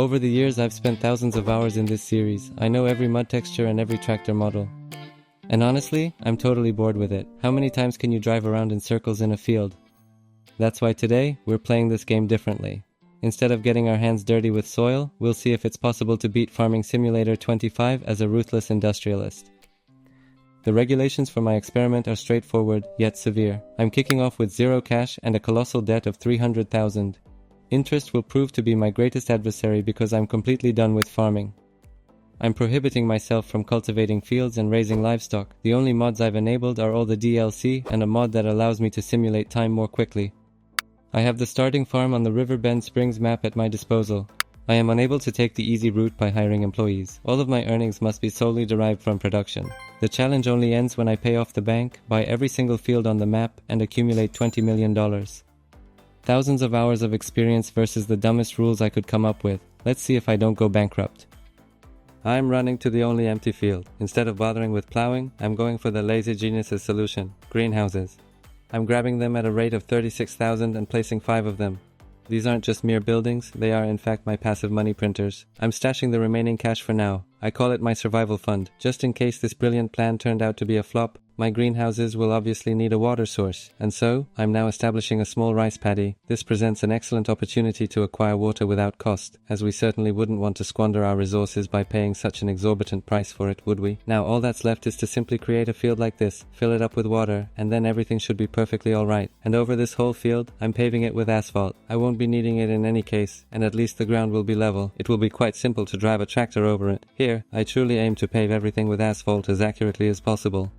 Over the years I've spent thousands of hours in this series. I know every mud texture and every tractor model. And honestly, I'm totally bored with it. How many times can you drive around in circles in a field? That's why today, we're playing this game differently. Instead of getting our hands dirty with soil, we'll see if it's possible to beat Farming Simulator 25 as a ruthless industrialist. The regulations for my experiment are straightforward, yet severe. I'm kicking off with zero cash and a colossal debt of $300,000. Interest will prove to be my greatest adversary because I'm completely done with farming. I'm prohibiting myself from cultivating fields and raising livestock. The only mods I've enabled are all the DLC and a mod that allows me to simulate time more quickly. I have the starting farm on the Riverbend Springs map at my disposal. I am unable to take the easy route by hiring employees. All of my earnings must be solely derived from production. The challenge only ends when I pay off the bank, buy every single field on the map, and accumulate $20 million. Thousands of hours of experience versus the dumbest rules I could come up with. Let's see if I don't go bankrupt. I'm running to the only empty field. Instead of bothering with plowing, I'm going for the lazy genius's solution, greenhouses. I'm grabbing them at a rate of 36,000 and placing 5 of them. These aren't just mere buildings, they are in fact my passive money printers. I'm stashing the remaining cash for now. I call it my survival fund. Just in case this brilliant plan turned out to be a flop, my greenhouses will obviously need a water source, and so, I'm now establishing a small rice paddy. This presents an excellent opportunity to acquire water without cost, as we certainly wouldn't want to squander our resources by paying such an exorbitant price for it, would we? Now all that's left is to simply create a field like this, fill it up with water, and then everything should be perfectly alright. And over this whole field, I'm paving it with asphalt. I won't be needing it in any case, and at least the ground will be level. It will be quite simple to drive a tractor over it. Here, I truly aim to pave everything with asphalt as accurately as possible.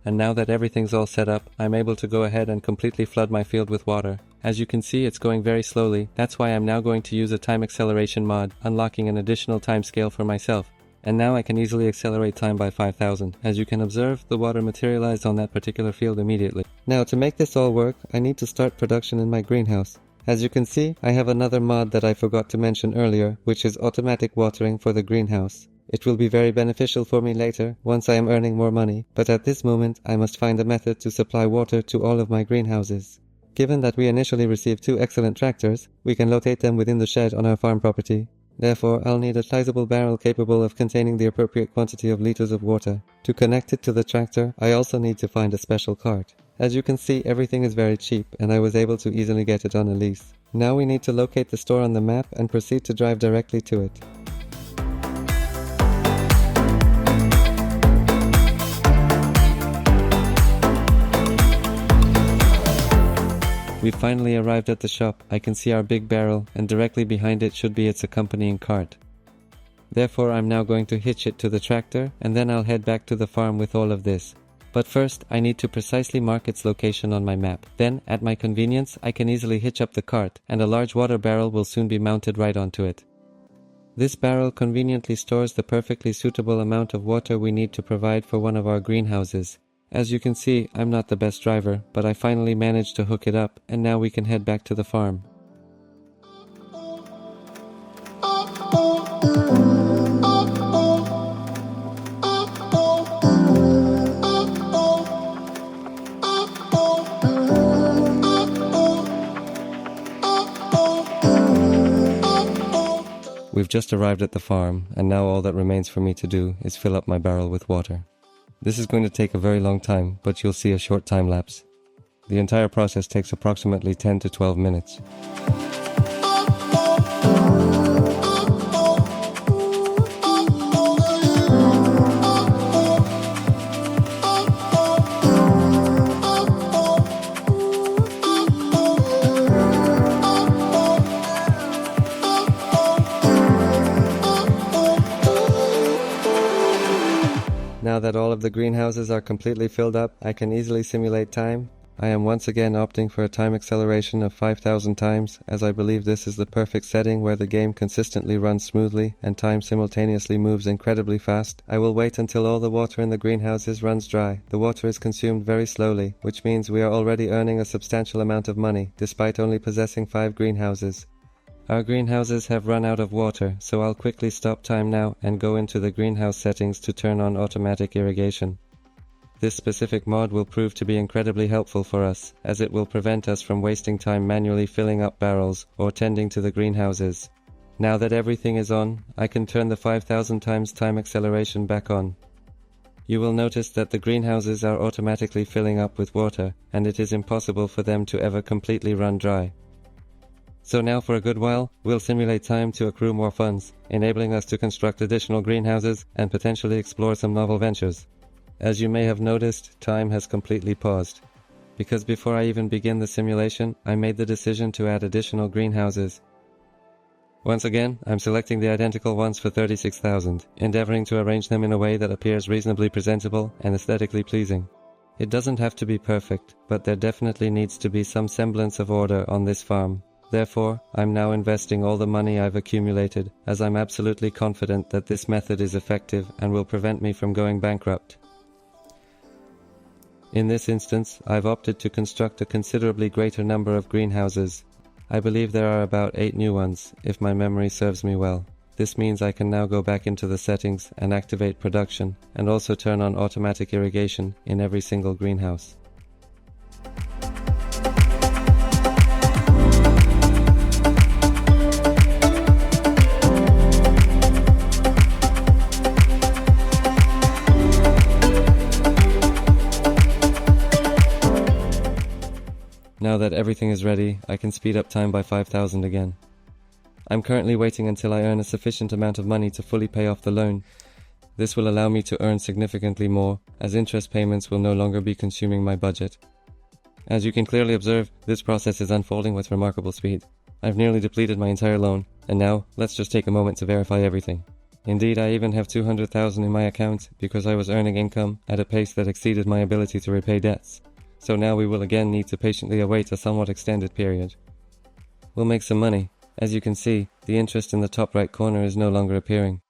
And now that everything's all set up, I'm able to go ahead and completely flood my field with water. As you can see, it's going very slowly. That's why I'm now going to use a time acceleration mod, unlocking an additional time scale for myself. And now I can easily accelerate time by 5,000. As you can observe, the water materialized on that particular field immediately. Now to make this all work, I need to start production in my greenhouse. As you can see, I have another mod that I forgot to mention earlier, which is automatic watering for the greenhouse. It will be very beneficial for me later, once I am earning more money, but at this moment I must find a method to supply water to all of my greenhouses. Given that we initially received 2 excellent tractors, we can locate them within the shed on our farm property. Therefore, I'll need a sizable barrel capable of containing the appropriate quantity of liters of water. To connect it to the tractor, I also need to find a special cart. As you can see, everything is very cheap, and I was able to easily get it on a lease. Now we need to locate the store on the map and proceed to drive directly to it. We've finally arrived at the shop. I can see our big barrel, and directly behind it should be its accompanying cart. Therefore, I'm now going to hitch it to the tractor, and then I'll head back to the farm with all of this. But first, I need to precisely mark its location on my map. Then, at my convenience, I can easily hitch up the cart, and a large water barrel will soon be mounted right onto it. This barrel conveniently stores the perfectly suitable amount of water we need to provide for one of our greenhouses. As you can see, I'm not the best driver, but I finally managed to hook it up, and now we can head back to the farm. We've just arrived at the farm, and now all that remains for me to do is fill up my barrel with water. This is going to take a very long time, but you'll see a short time lapse. The entire process takes approximately 10 to 12 minutes. Now that all of the greenhouses are completely filled up, I can easily simulate time. I am once again opting for a time acceleration of 5,000 times, as I believe this is the perfect setting where the game consistently runs smoothly and time simultaneously moves incredibly fast. I will wait until all the water in the greenhouses runs dry. The water is consumed very slowly, which means we are already earning a substantial amount of money, despite only possessing 5 greenhouses. Our greenhouses have run out of water, so I'll quickly stop time now and go into the greenhouse settings to turn on automatic irrigation. This specific mod will prove to be incredibly helpful for us, as it will prevent us from wasting time manually filling up barrels or tending to the greenhouses. Now that everything is on, I can turn the 5000 times time acceleration back on. You will notice that the greenhouses are automatically filling up with water, and it is impossible for them to ever completely run dry. So now for a good while, we'll simulate time to accrue more funds, enabling us to construct additional greenhouses and potentially explore some novel ventures. As you may have noticed, time has completely paused. Because before I even begin the simulation, I made the decision to add additional greenhouses. Once again, I'm selecting the identical ones for 36,000, endeavoring to arrange them in a way that appears reasonably presentable and aesthetically pleasing. It doesn't have to be perfect, but there definitely needs to be some semblance of order on this farm. Therefore, I'm now investing all the money I've accumulated, as I'm absolutely confident that this method is effective and will prevent me from going bankrupt. In this instance, I've opted to construct a considerably greater number of greenhouses. I believe there are about 8 new ones, if my memory serves me well. This means I can now go back into the settings and activate production, and also turn on automatic irrigation in every single greenhouse. Now that everything is ready, I can speed up time by 5,000 again. I'm currently waiting until I earn a sufficient amount of money to fully pay off the loan. This will allow me to earn significantly more, as interest payments will no longer be consuming my budget. As you can clearly observe, this process is unfolding with remarkable speed. I've nearly depleted my entire loan, and now, let's just take a moment to verify everything. Indeed, I even have 200,000 in my account because I was earning income at a pace that exceeded my ability to repay debts. So now we will again need to patiently await a somewhat extended period. We'll make some money. As you can see, the interest in the top right corner is no longer appearing.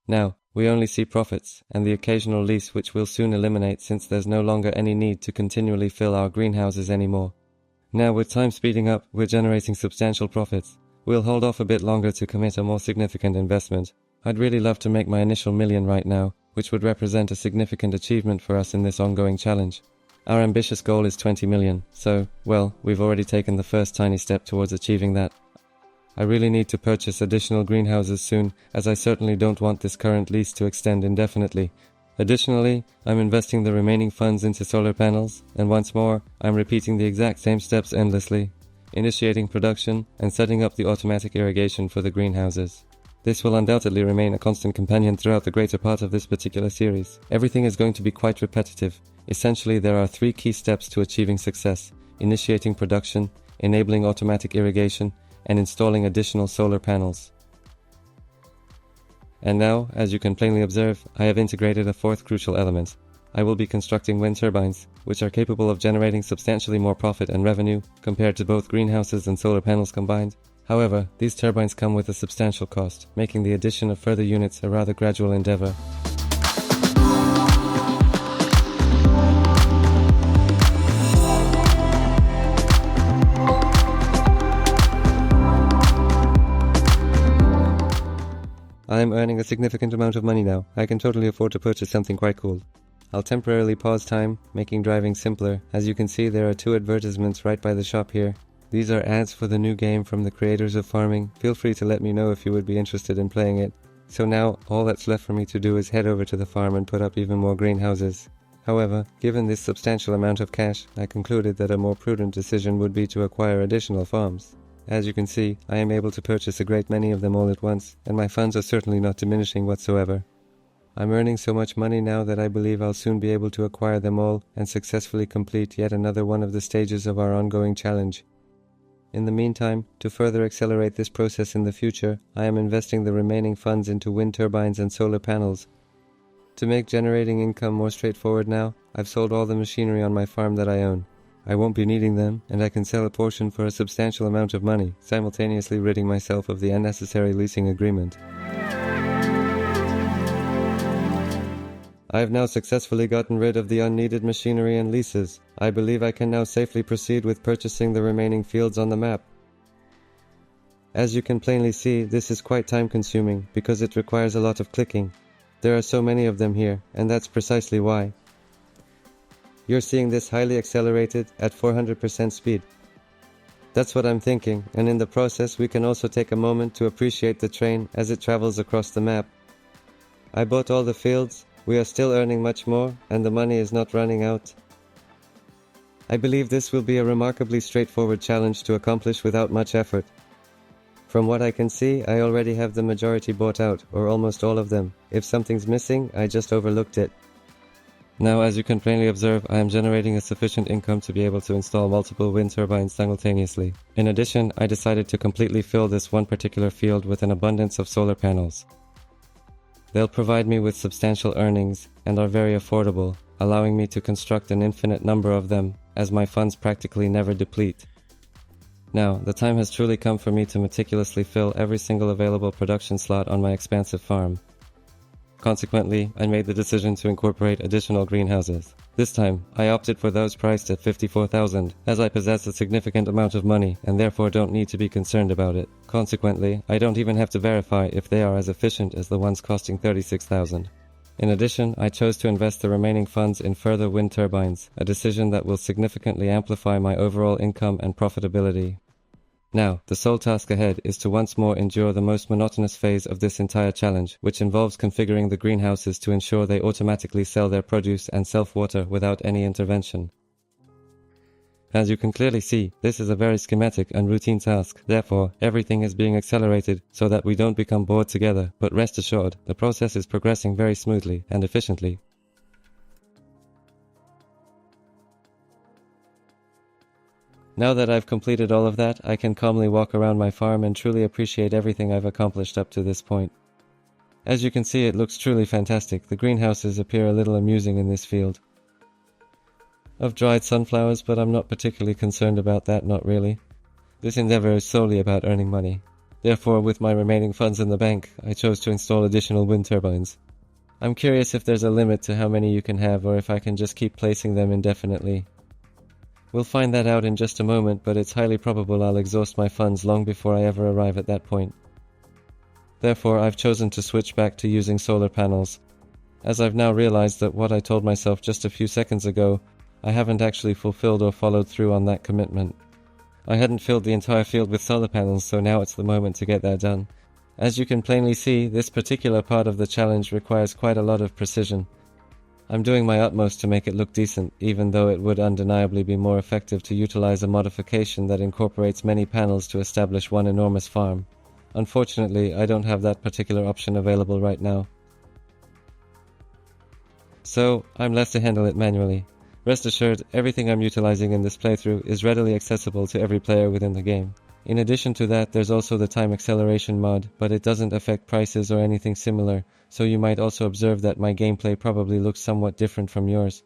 Now, we only see profits, and the occasional lease which we'll soon eliminate since there's no longer any need to continually fill our greenhouses anymore. Now with time speeding up, we're generating substantial profits. We'll hold off a bit longer to commit a more significant investment. I'd really love to make my initial million right now, which would represent a significant achievement for us in this ongoing challenge. Our ambitious goal is 20 million, so, well, we've already taken the first tiny step towards achieving that. I really need to purchase additional greenhouses soon, as I certainly don't want this current lease to extend indefinitely. Additionally, I'm investing the remaining funds into solar panels, and once more, I'm repeating the exact same steps endlessly, initiating production and setting up the automatic irrigation for the greenhouses. This will undoubtedly remain a constant companion throughout the greater part of this particular series. Everything is going to be quite repetitive. Essentially, there are 3 key steps to achieving success: initiating production, enabling automatic irrigation, and installing additional solar panels. And now, as you can plainly observe, I have integrated a 4th crucial element. I will be constructing wind turbines, which are capable of generating substantially more profit and revenue compared to both greenhouses and solar panels combined. However, these turbines come with a substantial cost, making the addition of further units a rather gradual endeavor. I am earning a significant amount of money now. I can totally afford to purchase something quite cool. I'll temporarily pause time, making driving simpler. As you can see, there are 2 advertisements right by the shop here. These are ads for the new game from the creators of farming. Feel free to let me know if you would be interested in playing it. So now, all that's left for me to do is head over to the farm and put up even more greenhouses. However, given this substantial amount of cash, I concluded that a more prudent decision would be to acquire additional farms. As you can see, I am able to purchase a great many of them all at once, and my funds are certainly not diminishing whatsoever. I'm earning so much money now that I believe I'll soon be able to acquire them all and successfully complete yet another one of the stages of our ongoing challenge. In the meantime, to further accelerate this process in the future, I am investing the remaining funds into wind turbines and solar panels. To make generating income more straightforward now, I've sold all the machinery on my farm that I own. I won't be needing them, and I can sell a portion for a substantial amount of money, simultaneously ridding myself of the unnecessary leasing agreement. I have now successfully gotten rid of the unneeded machinery and leases. I believe I can now safely proceed with purchasing the remaining fields on the map. As you can plainly see, this is quite time-consuming, because it requires a lot of clicking. There are so many of them here, and that's precisely why. You're seeing this highly accelerated at 400% speed. That's what I'm thinking, and in the process we can also take a moment to appreciate the train as it travels across the map. I bought all the fields, we are still earning much more, and the money is not running out. I believe this will be a remarkably straightforward challenge to accomplish without much effort. From what I can see, I already have the majority bought out, or almost all of them. If something's missing, I just overlooked it. Now, as you can plainly observe, I am generating a sufficient income to be able to install multiple wind turbines simultaneously. In addition, I decided to completely fill this one particular field with an abundance of solar panels. They'll provide me with substantial earnings and are very affordable, allowing me to construct an infinite number of them, as my funds practically never deplete. Now, the time has truly come for me to meticulously fill every single available production slot on my expansive farm. Consequently, I made the decision to incorporate additional greenhouses. This time, I opted for those priced at $54,000, as I possess a significant amount of money and therefore don't need to be concerned about it. Consequently, I don't even have to verify if they are as efficient as the ones costing $36,000. In addition, I chose to invest the remaining funds in further wind turbines, a decision that will significantly amplify my overall income and profitability. Now, the sole task ahead is to once more endure the most monotonous phase of this entire challenge, which involves configuring the greenhouses to ensure they automatically sell their produce and self-water without any intervention. As you can clearly see, this is a very schematic and routine task. Therefore, everything is being accelerated so that we don't become bored together, but rest assured, the process is progressing very smoothly and efficiently. Now that I've completed all of that, I can calmly walk around my farm and truly appreciate everything I've accomplished up to this point. As you can see, it looks truly fantastic. The greenhouses appear a little amusing in this field of dried sunflowers, but I'm not particularly concerned about that, not really. This endeavor is solely about earning money. Therefore, with my remaining funds in the bank, I chose to install additional wind turbines. I'm curious if there's a limit to how many you can have, or if I can just keep placing them indefinitely. We'll find that out in just a moment, but it's highly probable I'll exhaust my funds long before I ever arrive at that point. Therefore, I've chosen to switch back to using solar panels, as I've now realized that what I told myself just a few seconds ago, I haven't actually fulfilled or followed through on that commitment. I hadn't filled the entire field with solar panels, so now it's the moment to get that done. As you can plainly see, this particular part of the challenge requires quite a lot of precision. I'm doing my utmost to make it look decent, even though it would undeniably be more effective to utilize a modification that incorporates many panels to establish one enormous farm. Unfortunately, I don't have that particular option available right now. So, I'm left to handle it manually. Rest assured, everything I'm utilizing in this playthrough is readily accessible to every player within the game. In addition to that, there's also the time acceleration mod, but it doesn't affect prices or anything similar, so you might also observe that my gameplay probably looks somewhat different from yours.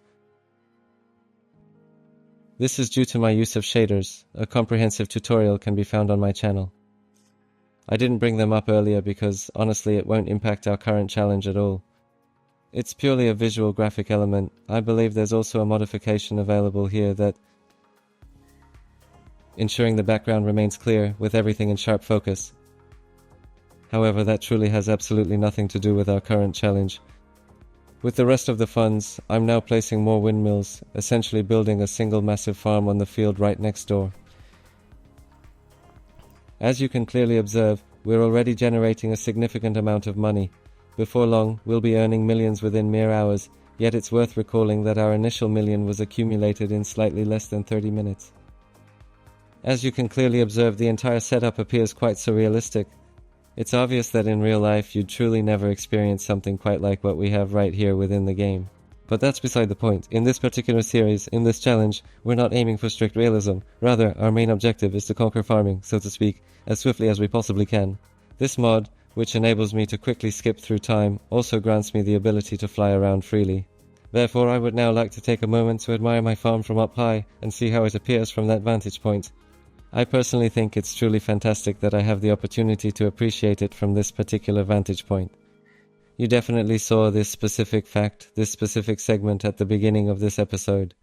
This is due to my use of shaders. A comprehensive tutorial can be found on my channel. I didn't bring them up earlier because, honestly, it won't impact our current challenge at all. It's purely a visual graphic element. I believe there's also a modification available here that ensuring the background remains clear with everything in sharp focus. However, that truly has absolutely nothing to do with our current challenge. With the rest of the funds, I'm now placing more windmills, essentially building a single massive farm on the field right next door. As you can clearly observe, we're already generating a significant amount of money. Before long, we'll be earning millions within mere hours, yet it's worth recalling that our initial million was accumulated in slightly less than 30 minutes. As you can clearly observe, the entire setup appears quite surrealistic. It's obvious that in real life you'd truly never experience something quite like what we have right here within the game. But that's beside the point. In this particular series, in this challenge, we're not aiming for strict realism. Rather, our main objective is to conquer farming, so to speak, as swiftly as we possibly can. This mod, which enables me to quickly skip through time, also grants me the ability to fly around freely. Therefore, I would now like to take a moment to admire my farm from up high and see how it appears from that vantage point. I personally think it's truly fantastic that I have the opportunity to appreciate it from this particular vantage point. You definitely saw this specific fact, this specific segment at the beginning of this episode.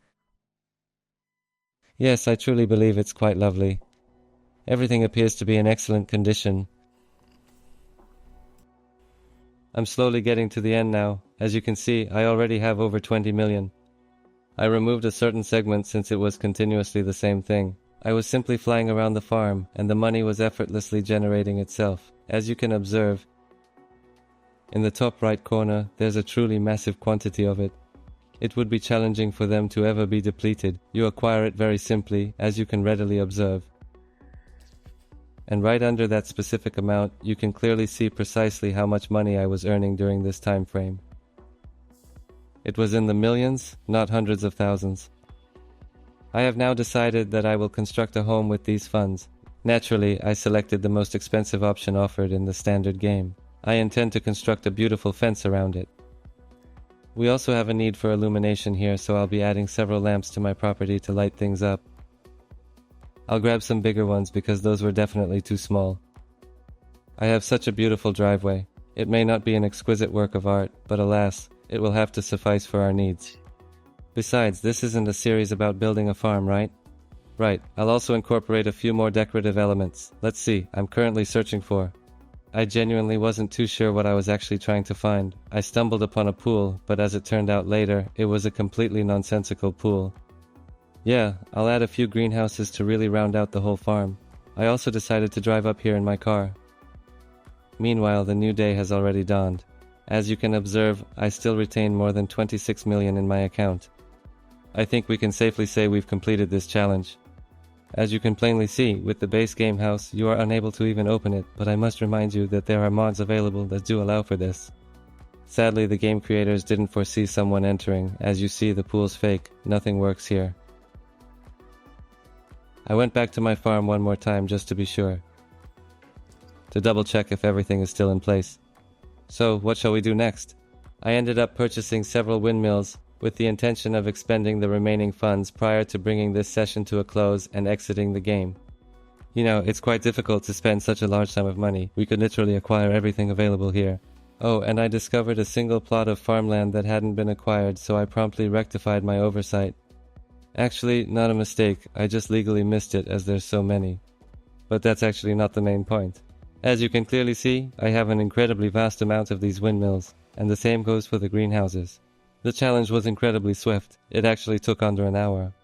Yes, I truly believe it's quite lovely. Everything appears to be in excellent condition. I'm slowly getting to the end now. As you can see, I already have over 20 million. I removed a certain segment since it was continuously the same thing. I was simply flying around the farm, and the money was effortlessly generating itself. As you can observe, in the top right corner, there's a truly massive quantity of it. It would be challenging for them to ever be depleted. You acquire it very simply, as you can readily observe. And right under that specific amount, you can clearly see precisely how much money I was earning during this time frame. It was in the millions, not hundreds of thousands. I have now decided that I will construct a home with these funds. Naturally, I selected the most expensive option offered in the standard game. I intend to construct a beautiful fence around it. We also have a need for illumination here, so I'll be adding several lamps to my property to light things up. I'll grab some bigger ones because those were definitely too small. I have such a beautiful driveway. It may not be an exquisite work of art, but alas, it will have to suffice for our needs. Besides, this isn't a series about building a farm, right? Right, I'll also incorporate a few more decorative elements. Let's see, I'm currently searching for. I genuinely wasn't too sure what I was actually trying to find. I stumbled upon a pool, but as it turned out later, it was a completely nonsensical pool. Yeah, I'll add a few greenhouses to really round out the whole farm. I also decided to drive up here in my car. Meanwhile, the new day has already dawned. As you can observe, I still retain more than 26 million in my account. I think we can safely say we've completed this challenge. As you can plainly see, with the base game house, you are unable to even open it, but I must remind you that there are mods available that do allow for this. Sadly, the game creators didn't foresee someone entering. As you see, the pool's fake. Nothing works here. I went back to my farm one more time just to be sure, to double check if everything is still in place. So, what shall we do next? I ended up purchasing several windmills, with the intention of expending the remaining funds prior to bringing this session to a close and exiting the game. You know, it's quite difficult to spend such a large sum of money. We could literally acquire everything available here. Oh, and I discovered a single plot of farmland that hadn't been acquired, so I promptly rectified my oversight. Actually, not a mistake, I just legally missed it as there's so many. But that's actually not the main point. As you can clearly see, I have an incredibly vast amount of these windmills, and the same goes for the greenhouses. The challenge was incredibly swift. It actually took under an hour.